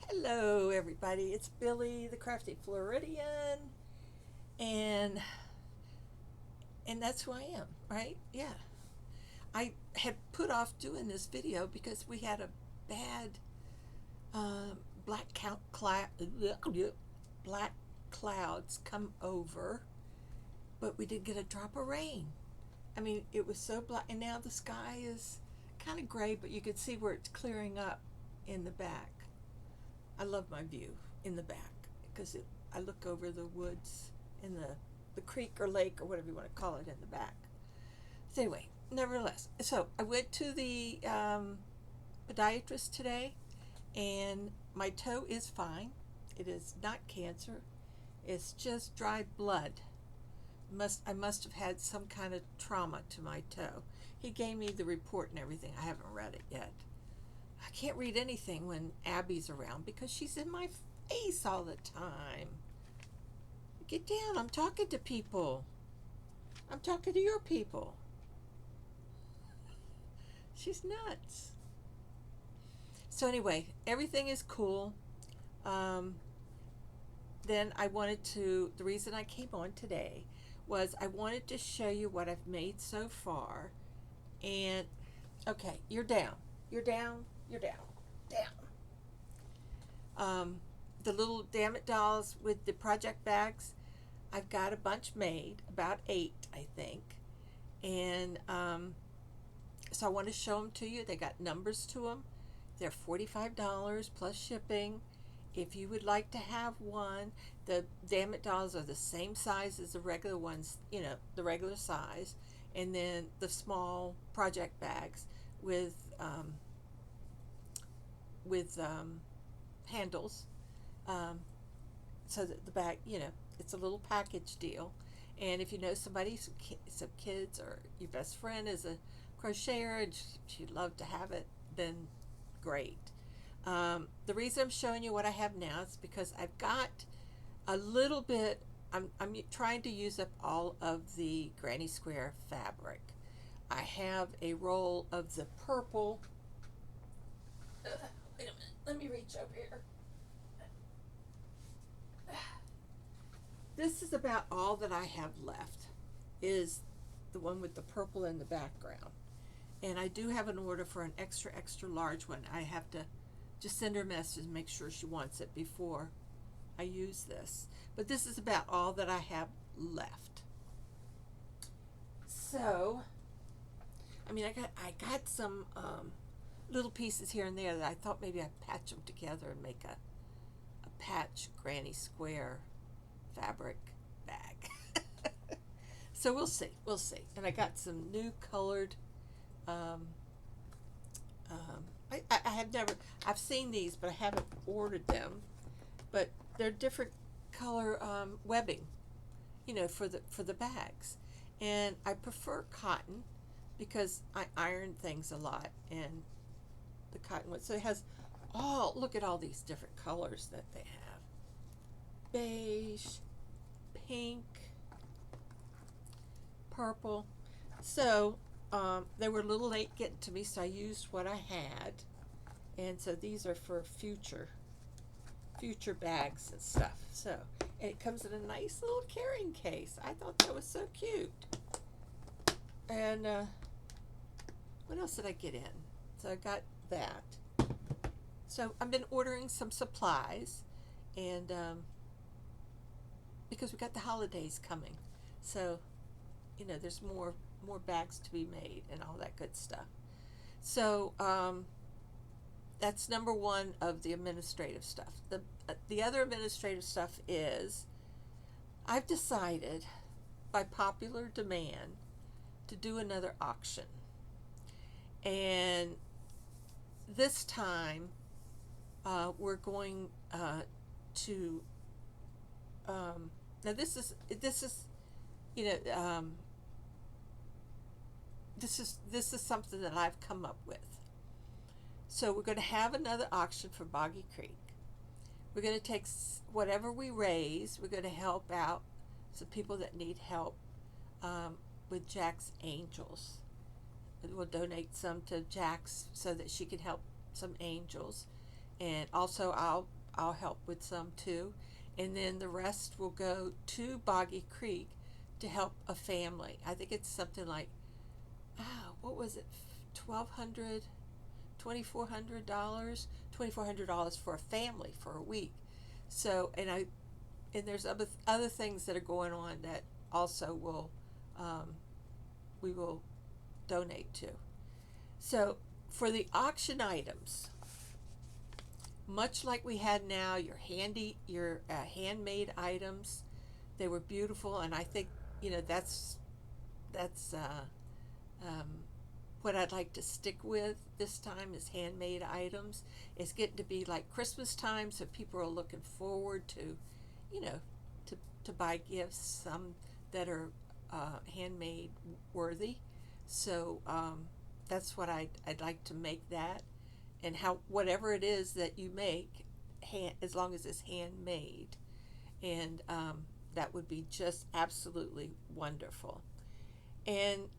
Hello, everybody. It's Billy, the Crafty Floridian, and that's who I am, right? Yeah. I had put off doing this video because we had a bad uh, black black clouds come over, but we didn't get a drop of rain. I mean, it was so black, and now the sky is kind of gray, but you could see where it's clearing up in the back. I love my view in the back because I look over the woods and the creek or lake or whatever you want to call it in the back. So anyway, nevertheless, so I went to the podiatrist today, and my toe is fine. It is not cancer. It's just dried blood. I must have had some kind of trauma to my toe. He gave me the report and everything. I haven't read it yet. I can't read anything when Abby's around because she's in my face all the time. Get down. I'm talking to people. I'm talking to your people. She's nuts. So anyway, everything is cool. Um, then the reason I came on today was I wanted to show you what I've made so far. And, okay, you're down. You're down. You're down. Down. The little Dammit dolls with the project bags, I've got a bunch made, about 8, I think. And so I want to show them to you. They got numbers to them. They're $45 plus shipping. If you would like to have one, the Dammit dolls are the same size as the regular ones, the regular size. And then the small project bags with handles, so that the bag, it's a little package deal. And if you know somebody, some kids, or your best friend is a crocheter and she'd love to have it, then great. The reason I'm showing you what I have now is because I've got a little bit. I'm trying to use up all of the granny square fabric. I have a roll of the purple. Wait a minute. Let me reach over here. This is about all that I have left, is the one with the purple in the background. And I do have an order for an extra, extra large one. I have to just send her a message and make sure she wants it before I use this. But this is about all that I have left. So, I mean, I got some little pieces here and there that I thought maybe I'd patch them together and make a patch granny square fabric bag. So we'll see. And I got some new colored I have never, I've seen these, but I haven't ordered them. But they're different color webbing, for the bags. And I prefer cotton because I iron things a lot, and the cotton one. So it has look at all these different colors that they have. Beige, pink, purple. So they were a little late getting to me, so I used what I had. And so these are for future bags and stuff. So, and it comes in a nice little carrying case. I thought that was so cute. And what else did I get in? So I got that. So I've been ordering some supplies, and because we got the holidays coming, so there's more bags to be made and all that good stuff. So that's number one of the administrative stuff. The other administrative stuff is I've decided by popular demand to do another auction. And this time we're going to now this is this is something that I've come up with. So we're going to have another auction for Boggy Creek. We're going to take whatever we raise. We're going to help out some people that need help with Jack's Angels. We'll donate some to Jack's so that she can help some angels. and also I'll help with some too, and then the rest will go to Boggy Creek to help a family. I think it's something like, what was it, $1,200, $2,400, $2,400 for a family for a week. So and there's other things that are going on that also will we will donate to. So for the auction items, much like we had now, your handmade items, they were beautiful, and I think that's um, what I'd like to stick with this time is handmade items. It's getting to be like Christmas time, so people are looking forward to, you know, to buy gifts, some that are handmade worthy. So that's what I'd like to make that, and how whatever it is that you make, as long as it's handmade, and that would be just absolutely wonderful. And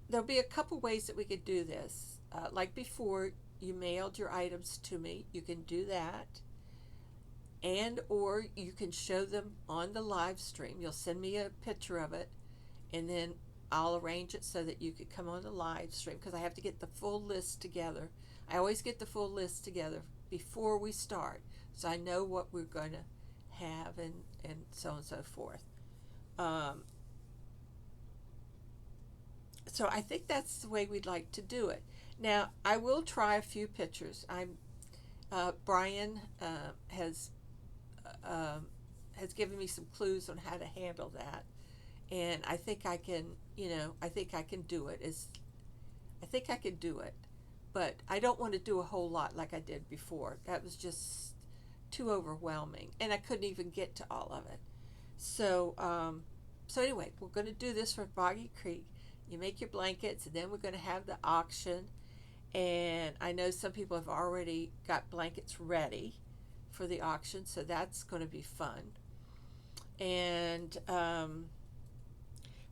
there'll be a couple ways that we could do this. Like before, you mailed your items to me. You can do that, and or you can show them on the live stream. You'll send me a picture of it, and then I'll arrange it so that you could come on the live stream, because I have to get the full list together. I always get the full list together before we start, so I know what we're going to have, and so on and so forth. So I think that's the way we'd like to do it. Now, I will try a few pictures. Brian has given me some clues on how to handle that, and I think I can, I think I can do it. I think I can do it, but I don't want to do a whole lot like I did before. That was just too overwhelming, and I couldn't even get to all of it. So, so anyway, we're going to do this for Boggy Creek. You make your blankets, and then we're going to have the auction. And I know some people have already got blankets ready for the auction, so that's going to be fun. And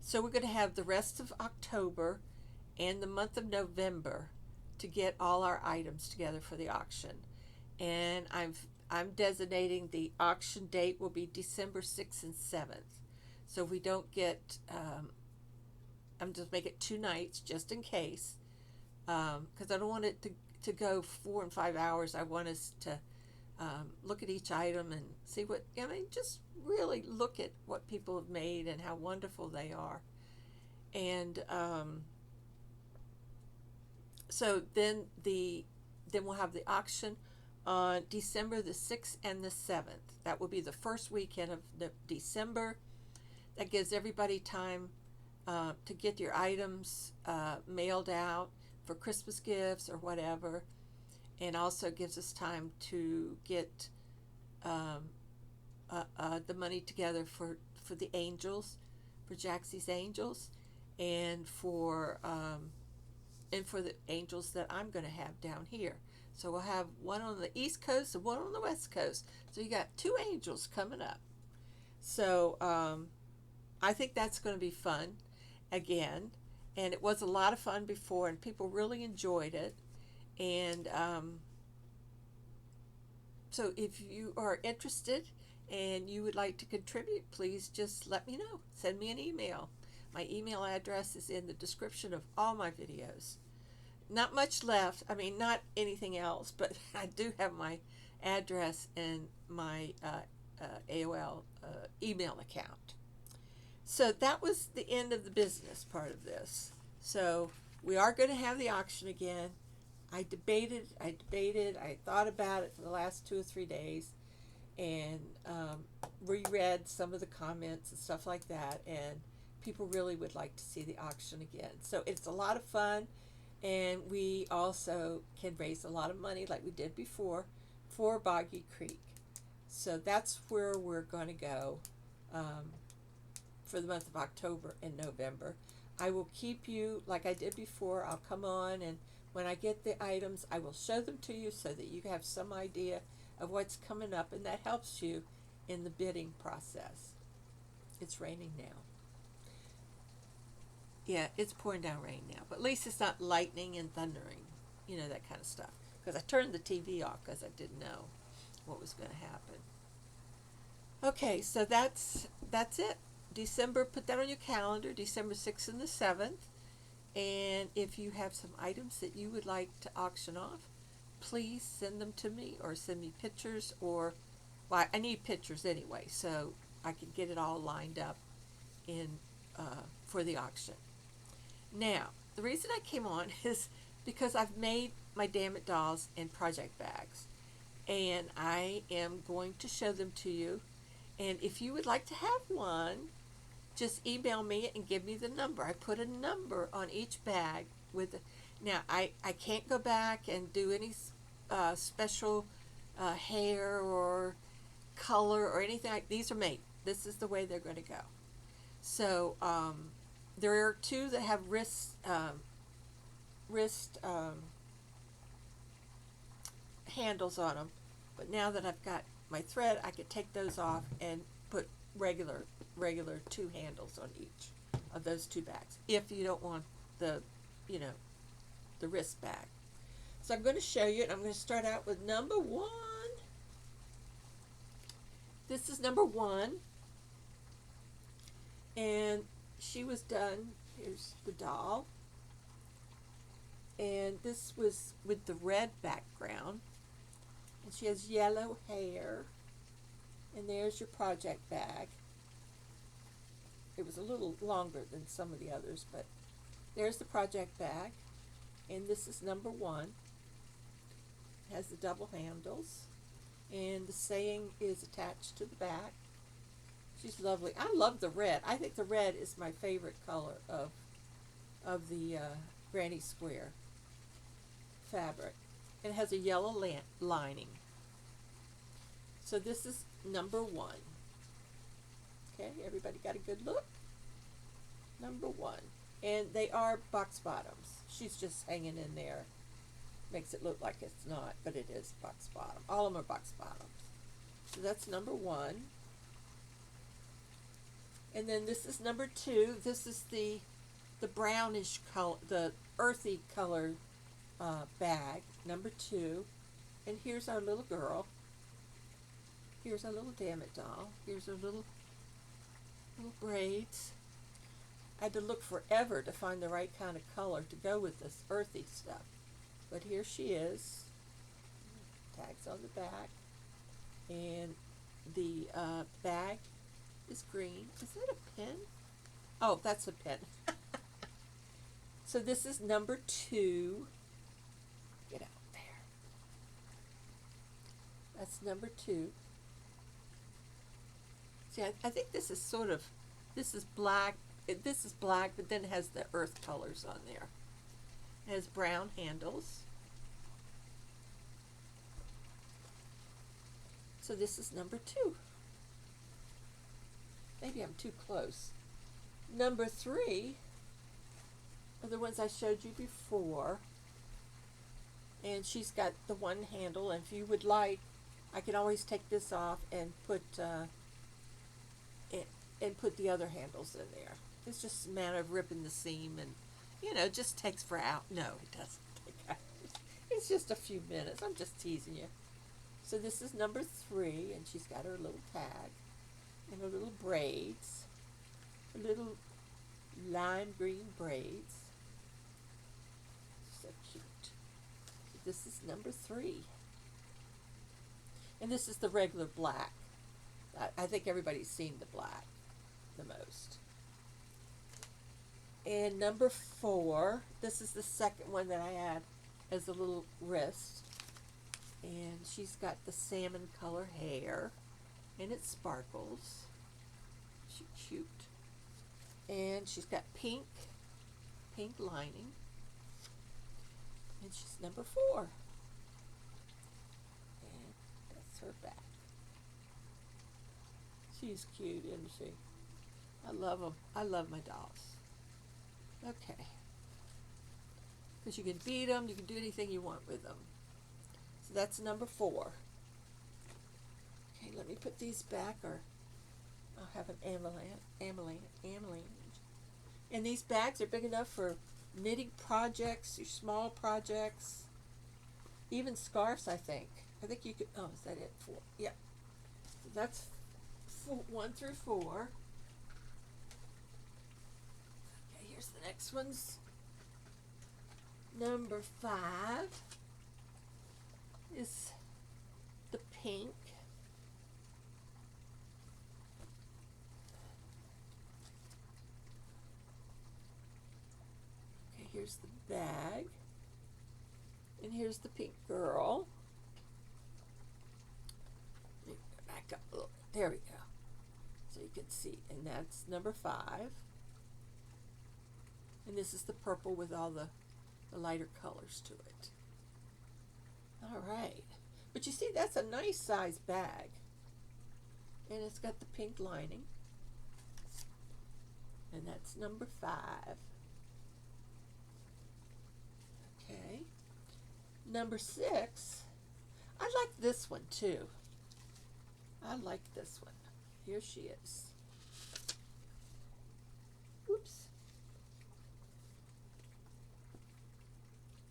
so we're going to have the rest of October and the month of November to get all our items together for the auction. And I'm designating the auction date will be December 6th and 7th. So if we don't get, I'm just make it 2 nights just in case, because I don't want it to go 4 and 5 hours. I want us to look at each item and see just really look at what people have made and how wonderful they are. And so then we'll have the auction on December the 6th and the 7th. That will be the first weekend of December. That gives everybody time to get your items mailed out for Christmas gifts or whatever, and also gives us time to get the money together for the angels, for Jaxie's angels, and for the angels that I'm going to have down here. So we'll have one on the East Coast and one on the West Coast. So you got 2 angels coming up. So I think that's going to be fun again. And it was a lot of fun before, and people really enjoyed it. And so if you are interested and you would like to contribute, please just let me know. Send me an email. My email address is in the description of all my videos. Not much left. I mean, not anything else, but I do have my address and my AOL email account. So that was the end of the business part of this. So we are going to have the auction again. I debated, I thought about it for the last 2 or 3 days, and reread some of the comments and stuff like that, and people really would like to see the auction again. So it's a lot of fun, and we also can raise a lot of money like we did before for Boggy Creek. So that's where we're going to go for the month of October and November. I will keep you, like I did before, I'll come on, and when I get the items, I will show them to you so that you have some idea of what's coming up, and that helps you in the bidding process. It's raining now. Yeah, it's pouring down rain now, but at least it's not lightning and thundering, that kind of stuff. because I turned the TV off because I didn't know what was going to happen. Okay, so that's it. December, put that on your calendar, December 6th and the 7th. And if you have some items that you would like to auction off, please send them to me or send me pictures, or, well, I need pictures anyway, so I can get it all lined up in for the auction. Now, the reason I came on is because I've made my Dammit dolls in project bags, and I am going to show them to you. And if you would like to have one, just email me and give me the number. I put a number on each bag with now I can't go back and do any special hair or color or anything like. These are made. This is the way they're going to go. So there are two that have wrist handles on them, but now that I've got my thread, I could take those off and put regular two handles on each of those two bags if you don't want the the wrist bag. So I'm going to show you, and I'm going to start out with number 1. This is number 1, and she was done. Here's the doll, and this was with the red background, and she has yellow hair, and there's your project bag. It was a little longer than some of the others, but there's the project bag, and this is number 1. It has the double handles, and the saying is attached to the back. She's lovely. I love the red. I think the red is my favorite color of the Granny Square fabric. It has a yellow lining. So this is number 1. Okay, everybody got a good look? Number 1. And they are box bottoms. She's just hanging in there. Makes it look like it's not, but it is box bottom. All of them are box bottoms. So that's number 1. And then this is number 2. This is the brownish color, the earthy color bag, number 2. And here's our little girl. Here's our little Dammit doll. Here's her little braids. I had to look forever to find the right kind of color to go with this earthy stuff. But here she is. Tags on the back. And the bag is green. Is that a pen? Oh, that's a pen. So this is number 2. Get out there. That's number 2. See, I think this is sort of, this is black, but then it has the earth colors on there. It has brown handles. So this is number 2. Maybe I'm too close. Number 3 are the ones I showed you before. And she's got the one handle, and if you would like, I can always take this off and put the other handles in there. It's just a matter of ripping the seam, and it just takes for out. No, it doesn't take hours. It's just a few minutes. I'm just teasing you. So this is number 3, and she's got her little tag and her little braids, her little lime green braids. So cute. So this is number 3. And this is the regular black. I think everybody's seen the black the most. And number 4, this is the second one that I had as a little wrist. And she's got the salmon color hair, and it sparkles. She's cute. And she's got pink lining. And she's number 4. And that's her back. She's cute, isn't she? I love them. I love my dolls. Okay. Because you can beat them, you can do anything you want with them. So that's number 4. Okay, let me put these back, or I'll have an avalanche. And these bags are big enough for knitting projects, your small projects. Even scarves, I think. I think you could, oh, is that it? 4. Yeah. So that's 1 through 4. Okay, here's the next ones. Number 5 is the pink. Okay, here's the bag. And here's the pink girl. Let me back up a little bit. There we go. So you can see. And that's number 5. And this is the purple with all the lighter colors to it. All right. But you see, that's a nice size bag. And it's got the pink lining. And that's number 5. Okay. Number 6. I like this one too. I like this one. Here she is. Oops.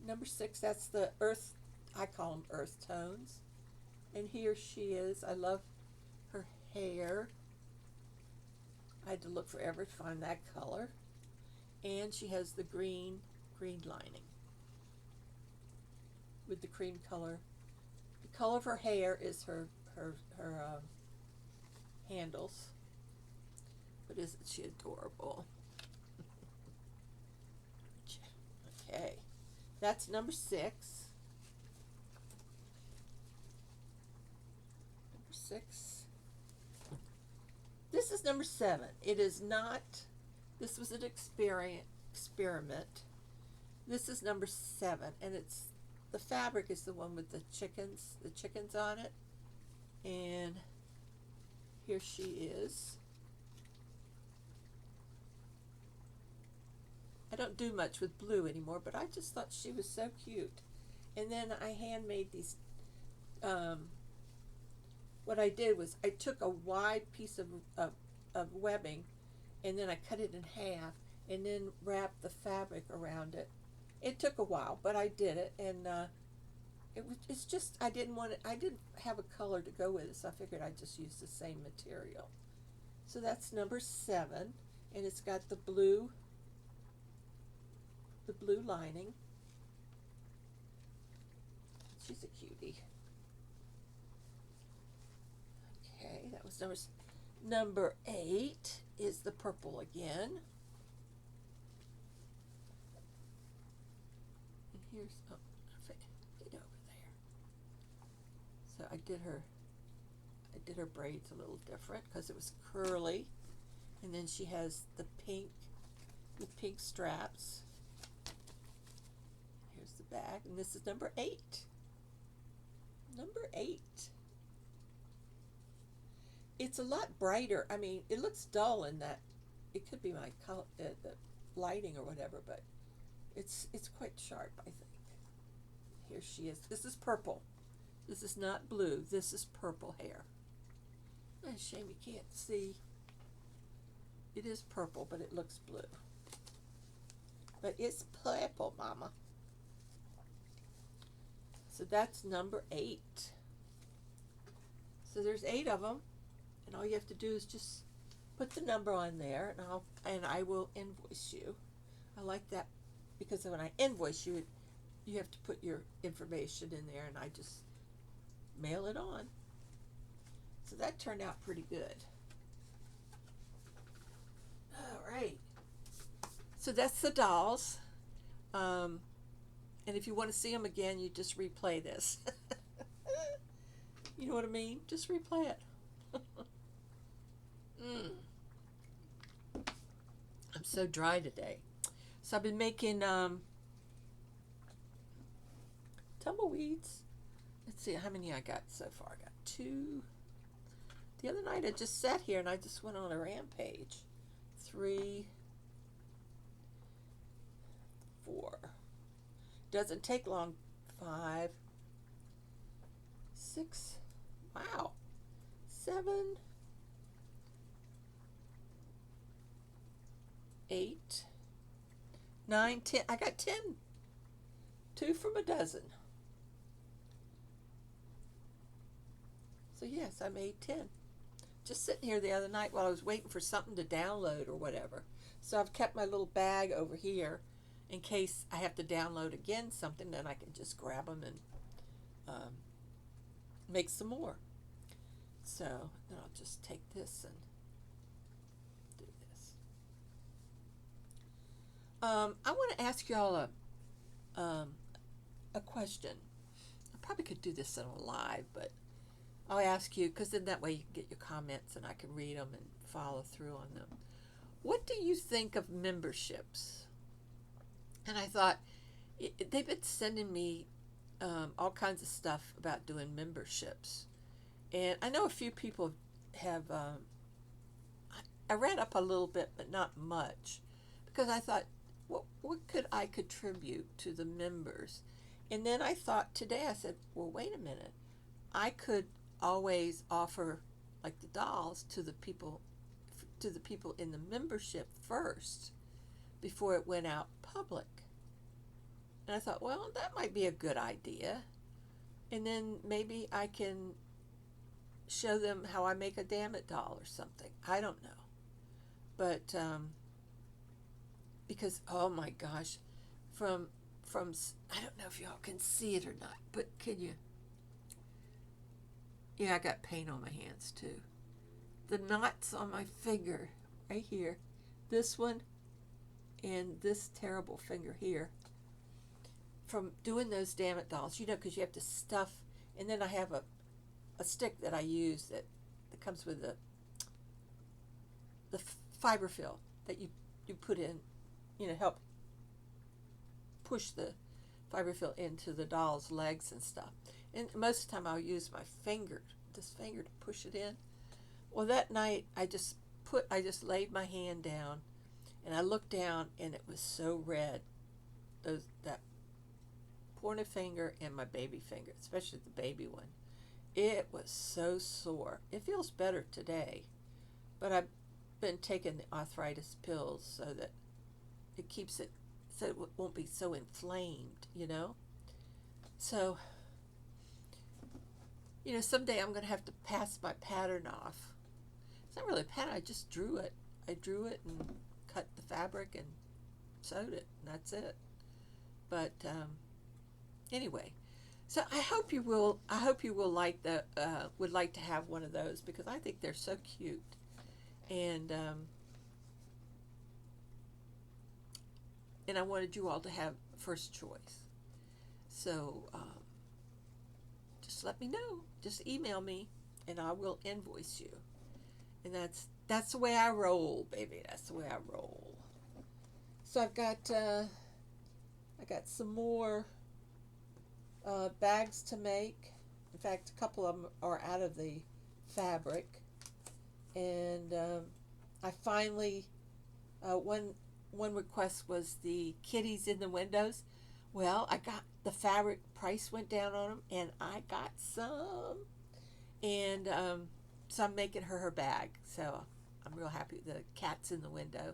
Number 6, that's the earth, I call them earth tones. And here she is. I love her hair. I had to look forever to find that color. And she has the green lining with the cream color. The color of her hair is her handles. But isn't she adorable? Okay, that's number 6. Number 6. This is number 7. It is not, this was an experiment. This is number 7, and it's, the fabric is the one with the chickens on it. And here she is. I don't do much with blue anymore, but I just thought she was so cute. And then I handmade these, what I did was I took a wide piece of webbing, and then I cut it in half, and then wrapped the fabric around it. It took a while, but I did it, and it's just, I didn't have a color to go with it, so I figured I'd just use the same material. So that's number 7, and it's got the blue lining. She's a cutie. Okay, that was number 8 is the purple again. And here's, oh, get over there. So I did her braids a little different because it was curly, and then she has the pink with pink straps. Here's the bag, and this is number 8. Number 8. It's a lot brighter. I mean, it looks dull in that it could be my color, the lighting or whatever, but it's quite sharp, I think. Here she is. This is purple. This is not blue. This is purple hair. It's a shame you can't see. It is purple, but it looks blue. But it's purple, Mama. So that's number 8. So there's 8 of them, and all you have to do is just put the number on there, and I will invoice you. I like that because when I invoice you, you have to put your information in there, and I just mail it on. So that turned out pretty good. All right. So that's the dolls. And if you want to see them again, you just replay this. You know what I mean? Just replay it. I'm so dry today. So I've been making tumbleweeds. Let's see how many I got so far. I got 2. The other night I just sat here and I just went on a rampage. 3, 4. Doesn't take long. 5, 6. Wow. 7, 8, 9, 10. I got 10. 2 from a dozen. So yes, I made 10. Just sitting here the other night while I was waiting for something to download or whatever. So I've kept my little bag over here in case I have to download again something, then I can just grab them and make some more. So then I'll just take this and do this. I want to ask y'all a question. I probably could do this in a live, but I'll ask you because then that way you can get your comments and I can read them and follow through on them. What do you think of memberships? And I thought, they've been sending me all kinds of stuff about doing memberships. And I know a few people have, I read up a little bit, but not much. Because I thought, what could I contribute to the members? And then I thought today, I said, well, wait a minute. I could always offer like the dolls to the people in the membership first before it went out public. And I thought, well, that might be a good idea. And then maybe I can show them how I make a Dammit doll or something. I don't know. But because, oh my gosh, from I don't know if y'all can see it or not, but can you? Yeah, I got paint on my hands too. The knots on my finger right here, this one and this terrible finger here, from doing those Dammit dolls, because you have to stuff, and then I have a stick that I use that comes with the fiber fill that you put in, help push the fiber fill into the doll's legs and stuff. And most of the time I'll use my finger, this finger, to push it in. Well, that night I just laid my hand down and I looked down and it was so red. That pointer finger and my baby finger, especially the baby one. It was so sore. It feels better today, but I've been taking the arthritis pills so that it keeps it so it won't be so inflamed, So, someday I'm going to have to pass my pattern off. It's not really a pattern, I just drew it. I drew it and cut the fabric and sewed it, and that's it. But anyway, so I hope you will like would like to have one of those, because I think they're so cute. And I wanted you all to have first choice. So just let me know. Just email me, and I will invoice you. And that's the way I roll, baby. That's the way I roll. So I got some more bags to make. In fact, a couple of them are out of the fabric. And I finally one request was the kitties in the windows. Well, I got the fabric price went down on them, and I got some. And so I'm making her bag. So I'm real happy. The cat's in the window.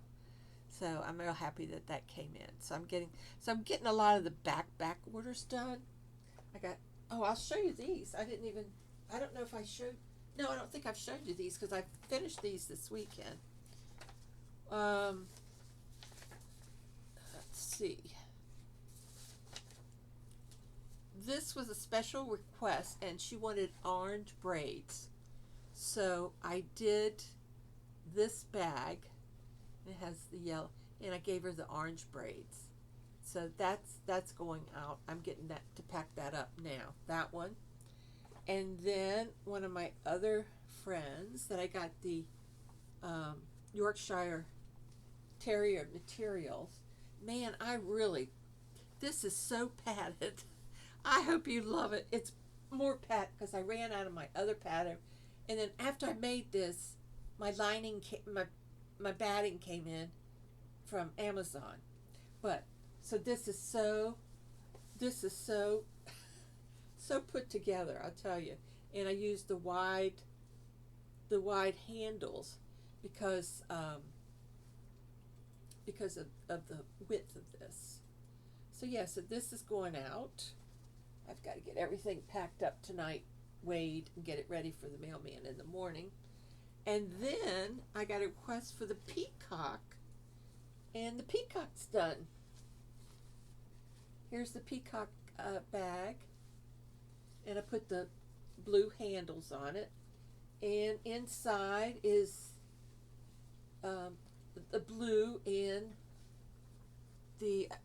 So I'm real happy that came in. So I'm getting a lot of the back orders done. I'll show you these. I don't know if I showed. No, I don't think I've showed you these because I finished these this weekend. Let's see. This was a special request, and she wanted orange braids. So I did this bag. It has the yellow, and I gave her the orange braids. So that's going out. I'm getting that to pack that up now. That one. And then one of my other friends that I got the Yorkshire Terrier materials. Man, this is so padded. I hope you love it. It's more padded because I ran out of my other pattern. And then after I made this, my lining, my batting came in from Amazon. But, so this is so put together, I'll tell you. And I used the wide handles because of the width of this. So yeah, so this is going out. I've got to get everything packed up tonight weighed and get it ready for the mailman in the morning. And then I got a request for the peacock, and the peacock's done. Here's the peacock bag, and I put the blue handles on it, and inside is the blue, and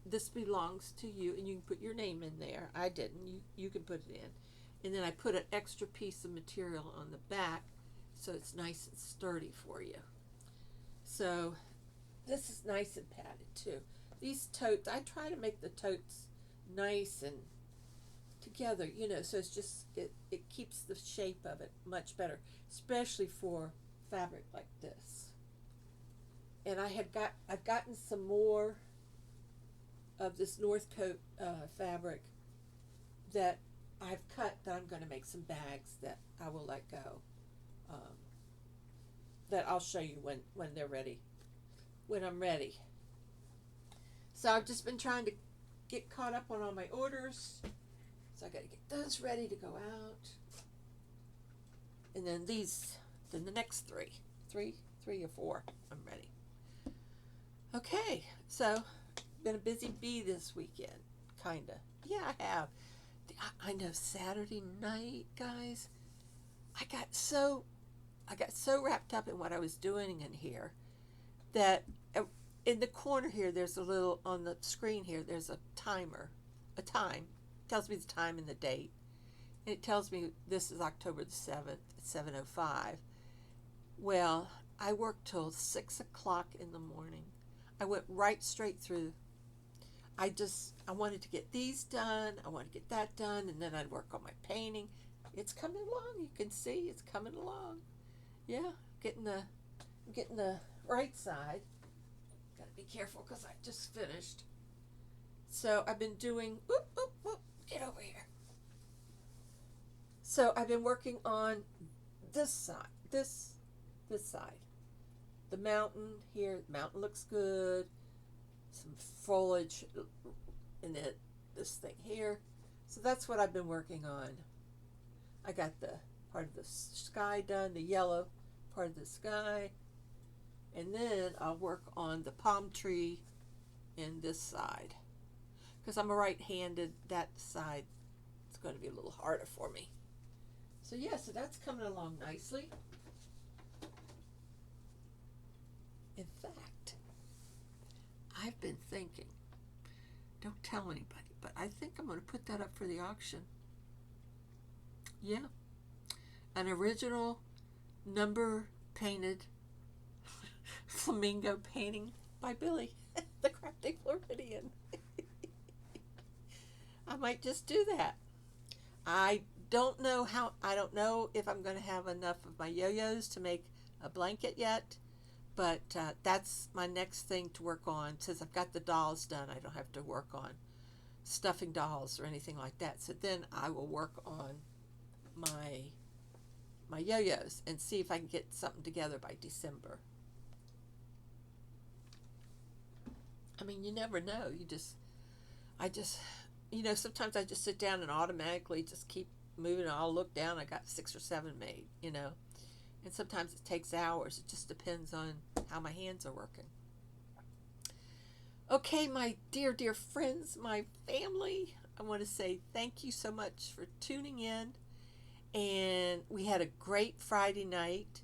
this belongs to you, and you can put your name in there. I didn't. You can put it in. And then I put an extra piece of material on the back so it's nice and sturdy for you. So this is nice and padded too. These totes, I try to make the totes nice and together, so it's just, it keeps the shape of it much better, especially for fabric like this. And I've gotten some more of this Northcote fabric that I've cut, that I'm going to make some bags that I will let go, that I'll show you when they're ready, when I'm ready. So I've just been trying to get caught up on all my orders, so I got to get those ready to go out. And then the next three or four, I'm ready. Okay, so been a busy bee this weekend, kinda. Yeah, I have. I know, Saturday night, guys, I got so wrapped up in what I was doing in here that in the corner here, there's a little, on the screen here, there's a timer, it tells me the time and the date, and it tells me this is October the 7th at 7:05. Well, I worked till 6 o'clock in the morning. I went right straight through. I wanted to get these done, I want to get that done, and then I'd work on my painting. It's coming along, you can see it's coming along. Yeah, getting the right side. Gotta be careful because I just finished. So I've been doing, get over here. So I've been working on this side, this side. The mountain here, the mountain looks good. Some foliage in this thing here. So that's what I've been working on. I got the part of the sky done, the yellow part of the sky. And then I'll work on the palm tree in this side. Because I'm a right-handed, that side is going to be a little harder for me. So yeah, so that's coming along nicely. In fact, I've been thinking, don't tell anybody, but I think I'm going to put that up for the auction. Yeah. An original number painted flamingo painting by Billie, the Crafty Floridian. I might just do that. I don't know if I'm going to have enough of my yo-yos to make a blanket yet. But that's my next thing to work on. Since I've got the dolls done, I don't have to work on stuffing dolls or anything like that. So then I will work on my yo-yos and see if I can get something together by December. I mean, you never know. Sometimes I just sit down and automatically just keep moving. I'll look down. I got 6 or 7 made, And sometimes it takes hours. It just depends on how my hands are working. Okay, my dear friends, my family, I want to say thank you so much for tuning in. And we had a great Friday night.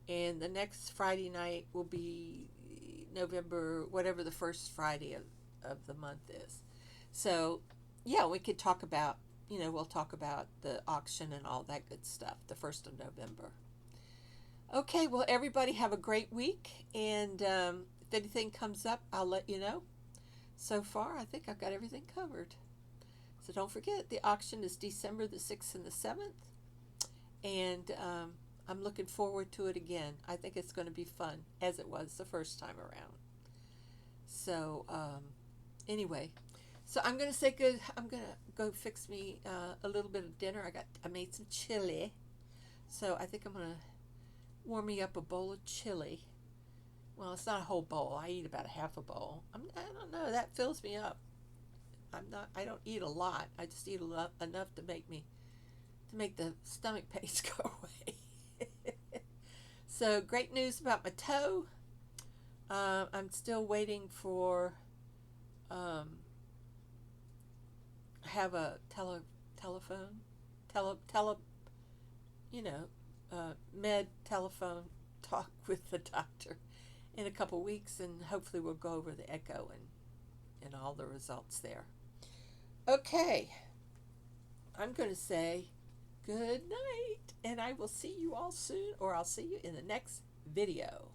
And the next Friday night will be November, whatever the first Friday of the month is. So, yeah, we could talk about, we'll talk about the auction and all that good stuff, the 1st of November. Okay, well, everybody have a great week, and if anything comes up, I'll let you know. So far, I think I've got everything covered. So don't forget, the auction is December the 6th and the 7th, and I'm looking forward to it again. I think it's going to be fun, as it was the first time around. So, anyway, so I'm going to say good. I'm going to go fix me a little bit of dinner. I made some chili, so I think I'm going to warm me up a bowl of chili. Well, it's not a whole bowl. I eat about a half a bowl. I don't know. That fills me up. I don't eat a lot. I just eat enough to make make the stomach pains go away. So great news about my toe. I'm still waiting for have a med telephone talk with the doctor in a couple weeks, and hopefully we'll go over the echo and all the results there. Okay, I'm going to say good night, and I will see you all soon, or I'll see you in the next video.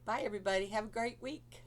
Bye, everybody. Have a great week.